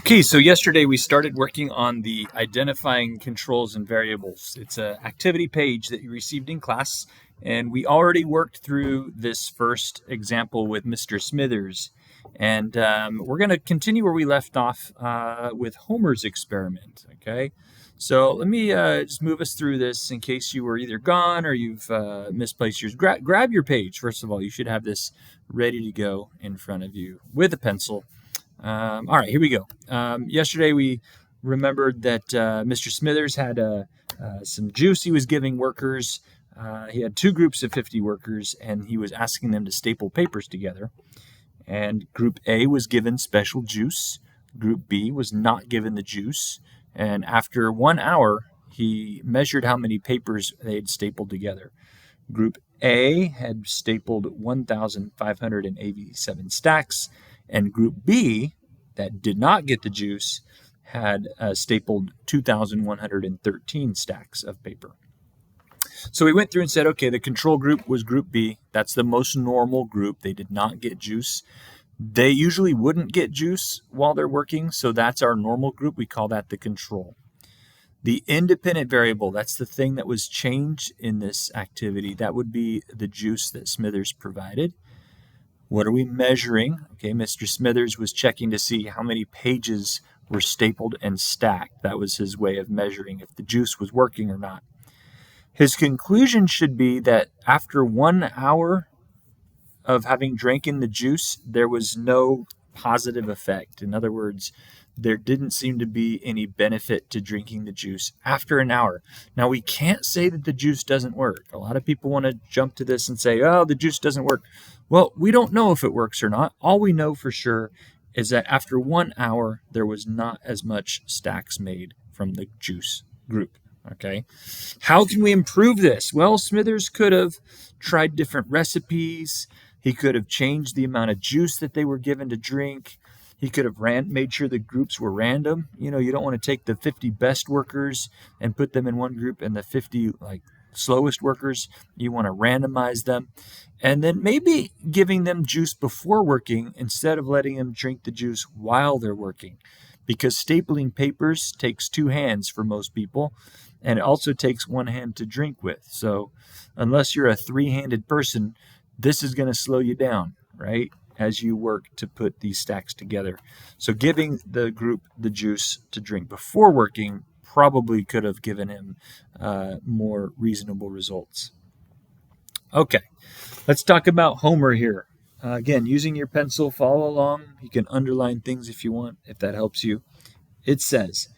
Okay, so yesterday we started working on the identifying controls and variables. It's an activity page that you received in class, and we already worked through this first example with Mr. Smithers. And we're going to continue where we left off with Homer's experiment, okay? So let me just move us through this in case you were either gone or you've misplaced yours. Grab your page, first of all. You should have this ready to go in front of you with a pencil. All right, here we go. Yesterday we remembered that Mr. Smithers had some juice he was giving workers. He had two groups of 50 workers, and he was asking them to staple papers together. And Group A was given special juice. Group B was not given the juice. And after 1 hour, he measured how many papers they had stapled together. Group A had stapled 1,587 stacks, and Group B, that did not get the juice, had stapled 2,113 stacks of paper. So we went through and said, okay, the control group was Group B. That's the most normal group. They did not get juice. They usually wouldn't get juice while they're working, so that's our normal group. We call that the control. The independent variable, that's the thing that was changed in this activity. That would be the juice that Smithers provided. What are we measuring? Okay, Mr. Smithers was checking to see how many pages were stapled and stacked. That was his way of measuring if the juice was working or not. His conclusion should be that after 1 hour of having drinking the juice, there was no positive effect. In other words, there didn't seem to be any benefit to drinking the juice after an hour. Now, we can't say that the juice doesn't work. A lot of people want to jump to this and say, oh, the juice doesn't work. Well, we don't know if it works or not. All we know for sure is that after 1 hour, there was not as much stacks made from the juice group. Okay. How can we improve this? Well, Smithers could have tried different recipes. He could have changed the amount of juice that they were given to drink. He could have made sure the groups were random. You know, you don't want to take the 50 best workers and put them in one group and the 50 slowest workers. You want to randomize them. And then maybe giving them juice before working instead of letting them drink the juice while they're working. Because stapling papers takes two hands for most people, and it also takes one hand to drink with. So unless you're a three-handed person, this is going to slow you down, right, as you work to put these stacks together. So giving the group the juice to drink before working probably could have given him more reasonable results. Okay, let's talk about Homer here. Again, using your pencil, follow along. You can underline things if you want, if that helps you. It says,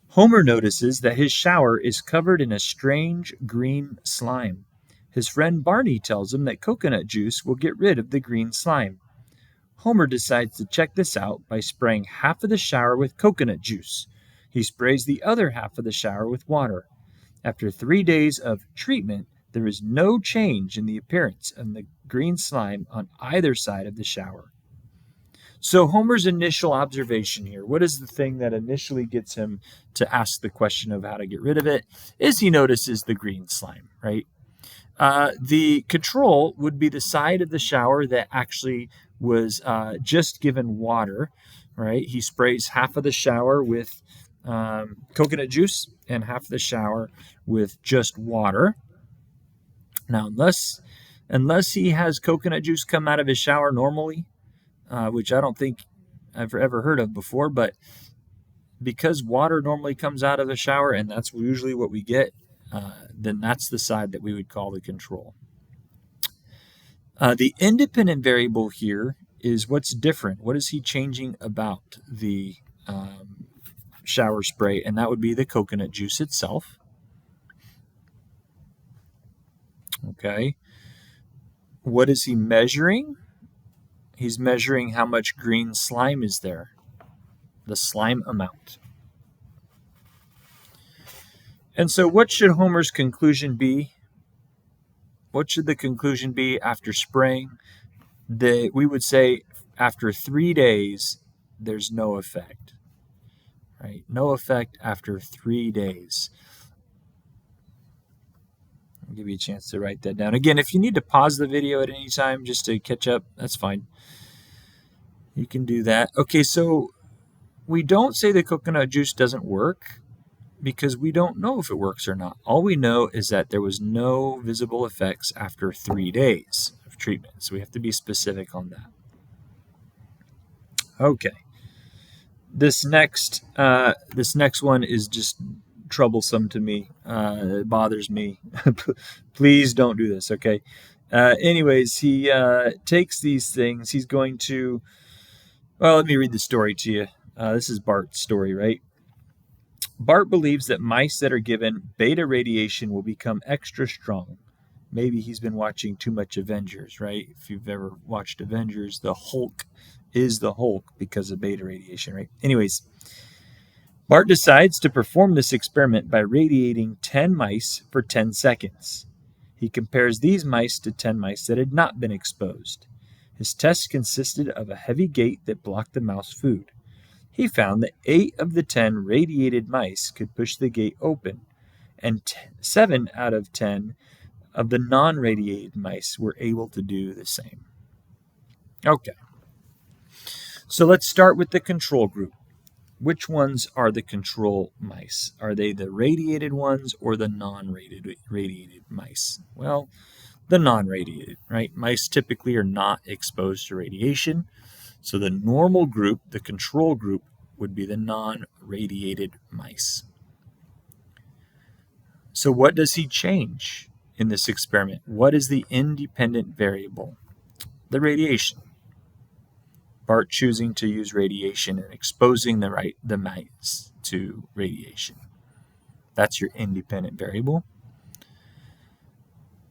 Homer notices that his shower is covered in a strange green slime. His friend Barney tells him that coconut juice will get rid of the green slime. Homer decides to check this out by spraying half of the shower with coconut juice. He sprays the other half of the shower with water. After 3 days of treatment, there is no change in the appearance of the green slime on either side of the shower. So Homer's initial observation here, what is the thing that initially gets him to ask the question of how to get rid of it, is he notices the green slime, right? The control would be the side of the shower that actually was just given water, right? He sprays half of the shower with coconut juice and half of the shower with just water. Now, unless he has coconut juice come out of his shower normally, which I don't think I've ever heard of before, but because water normally comes out of a shower, and that's usually what we get, then that's the side that we would call the control. The independent variable here is what's different. What is he changing about the shower spray? And that would be the coconut juice itself. Okay. What is he measuring? He's measuring how much green slime is there, the slime amount. And so what should Homer's conclusion be? What should the conclusion be after spraying? We would say after 3 days, there's no effect. Right? No effect after 3 days. I'll give you a chance to write that down. Again, if you need to pause the video at any time just to catch up, that's fine. You can do that. Okay, so we don't say the coconut juice doesn't work because we don't know if it works or not. All we know is that there was no visible effects after 3 days of treatment. So we have to be specific on that. Okay. This next one is just troublesome to me. It bothers me. Please don't do this, okay? Anyways, he takes these things. He's going to... Well, let me read the story to you. This is Bart's story, right? Bart believes that mice that are given beta radiation will become extra strong. Maybe he's been watching too much Avengers, right? If you've ever watched Avengers, the Hulk is the Hulk because of beta radiation, right? Anyways, Bart decides to perform this experiment by radiating 10 mice for 10 seconds. He compares these mice to 10 mice that had not been exposed. His test consisted of a heavy gate that blocked the mouse food. He found that 8 of the 10 radiated mice could push the gate open, and 7 out of 10 of the non-radiated mice were able to do the same. Okay. So let's start with the control group. Which ones are the control mice? Are they the radiated ones or the non-radiated mice? Well, the non-radiated, right? Mice typically are not exposed to radiation. So the normal group, the control group, would be the non-radiated mice. So what does he change in this experiment? What is the independent variable? The radiation. Bart choosing to use radiation and exposing the mice to radiation. That's your independent variable.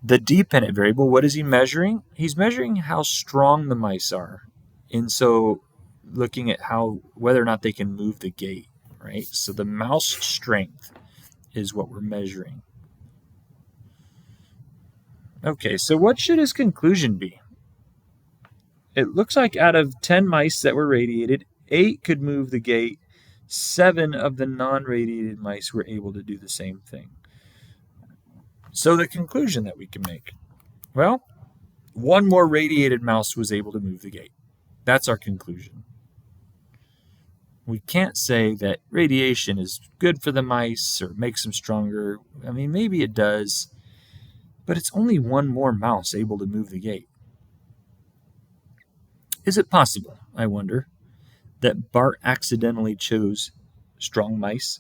The dependent variable, what is he measuring? He's measuring how strong the mice are. And so looking at whether or not they can move the gate, right? So the mouse strength is what we're measuring. Okay, so what should his conclusion be? It looks like out of 10 mice that were radiated, 8 could move the gate. 7 of the non-radiated mice were able to do the same thing. So the conclusion that we can make, well, 1 more radiated mouse was able to move the gate. That's our conclusion. We can't say that radiation is good for the mice or makes them stronger. I mean, maybe it does, but it's only 1 more mouse able to move the gate. Is it possible, I wonder, that Bart accidentally chose strong mice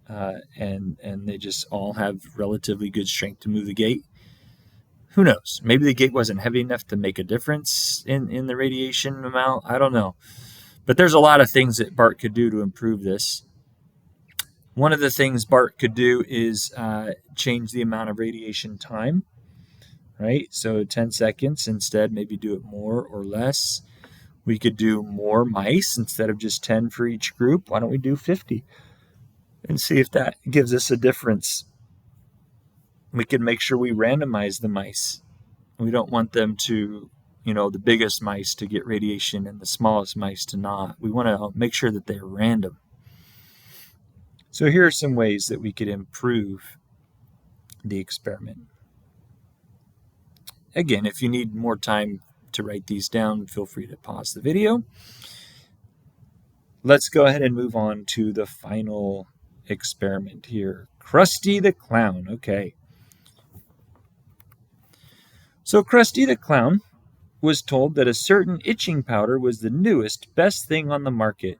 and they just all have relatively good strength to move the gate? Who knows? Maybe the gate wasn't heavy enough to make a difference in the radiation amount. I don't know. But there's a lot of things that Bart could do to improve this. One of the things Bart could do is change the amount of radiation time, right? So 10 seconds instead, maybe do it more or less. We could do more mice instead of just 10 for each group. Why don't we do 50 and see if that gives us a difference? We can make sure we randomize the mice. We don't want them to, the biggest mice to get radiation and the smallest mice to not. We want to make sure that they're random. So here are some ways that we could improve the experiment. Again, if you need more time to write these down, feel free to pause the video. Let's go ahead and move on to the final experiment here. Krusty the Clown. Okay. So Krusty the Clown was told that a certain itching powder was the newest, best thing on the market.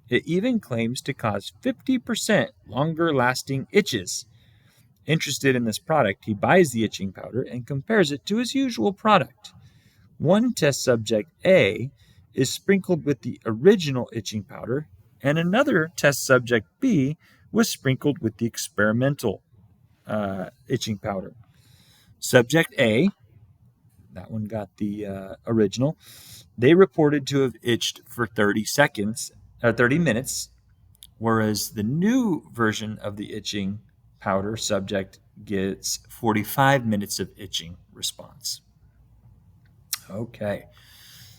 It even claims to cause 50% longer-lasting itches. Interested in this product, he buys the itching powder and compares it to his usual product. One test subject, A, is sprinkled with the original itching powder, and another test subject, B, was sprinkled with the experimental itching powder. Subject A, that one got the original, they reported to have itched for 30 minutes, whereas the new version of the itching powder subject gets 45 minutes of itching response. Okay,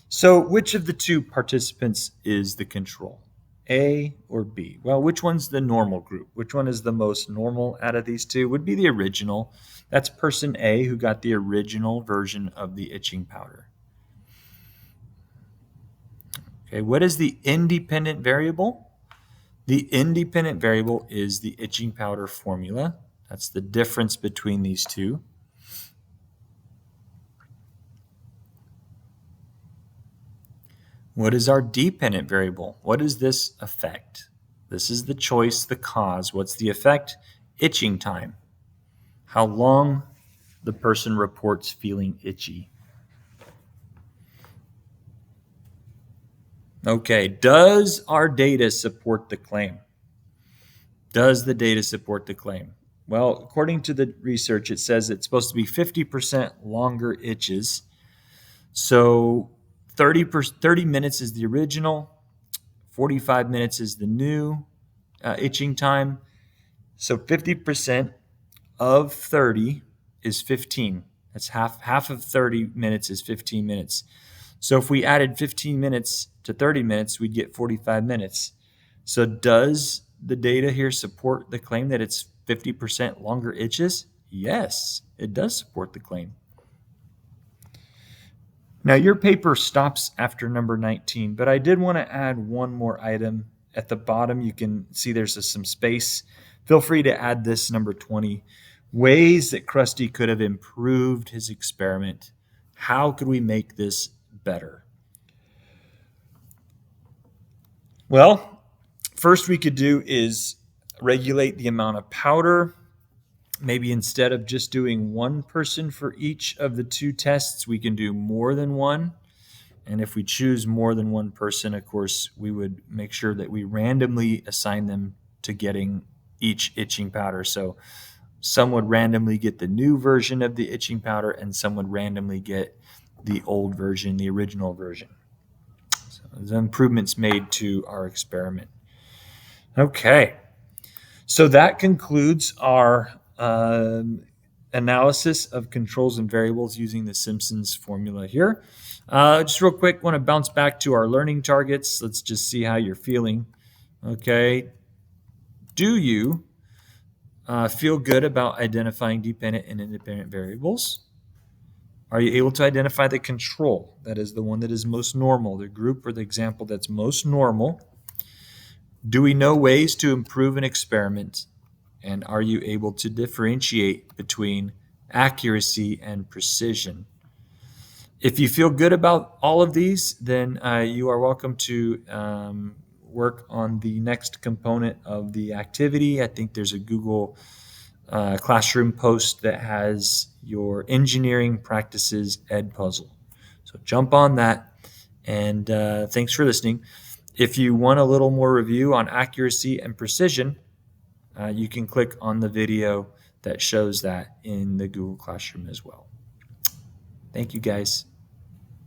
so which of the two participants is the control, A or B? Well, which one's the normal group? Which one is the most normal out of these two? Would be the original. That's person A who got the original version of the itching powder. Okay, what is the independent variable? The independent variable is the itching powder formula. That's the difference between these two. What is our dependent variable? What does this affect? This is the choice, the cause. What's the effect? Itching time. How long the person reports feeling itchy. Okay, does our data support the claim? Does the data support the claim? Well, according to the research, it says it's supposed to be 50% longer itches. So 30 minutes is the original, 45 minutes is the new itching time. So 50% of 30 is 15. That's half of 30 minutes is 15 minutes. So if we added 15 minutes to 30 minutes, we'd get 45 minutes. So does the data here support the claim that it's 50% longer itches? Yes, it does support the claim. Now your paper stops after number 19, but I did want to add one more item. At the bottom, you can see there's some space. Feel free to add this number 20. Ways that Krusty could have improved his experiment. How could we make this better? Well, first we could do is regulate the amount of powder. Maybe instead of just doing one person for each of the two tests, we can do more than one. And if we choose more than one person, of course, we would make sure that we randomly assign them to getting each itching powder. So some would randomly get the new version of the itching powder, and some would randomly get the old version, the original version. So the improvements made to our experiment. Okay, so that concludes our analysis of controls and variables using the Simpson's formula here. Just real quick, want to bounce back to our learning targets. Let's just see how you're feeling. Okay, do you feel good about identifying dependent and independent variables? Are you able to identify the control? That is the one that is most normal, the group or the example that's most normal. Do we know ways to improve an experiment? And are you able to differentiate between accuracy and precision? If you feel good about all of these, then you are welcome to work on the next component of the activity. I think there's a Google Classroom post that has your engineering practices Edpuzzle. So jump on that, and thanks for listening. If you want a little more review on accuracy and precision, you can click on the video that shows that in the Google Classroom as well. Thank you, guys.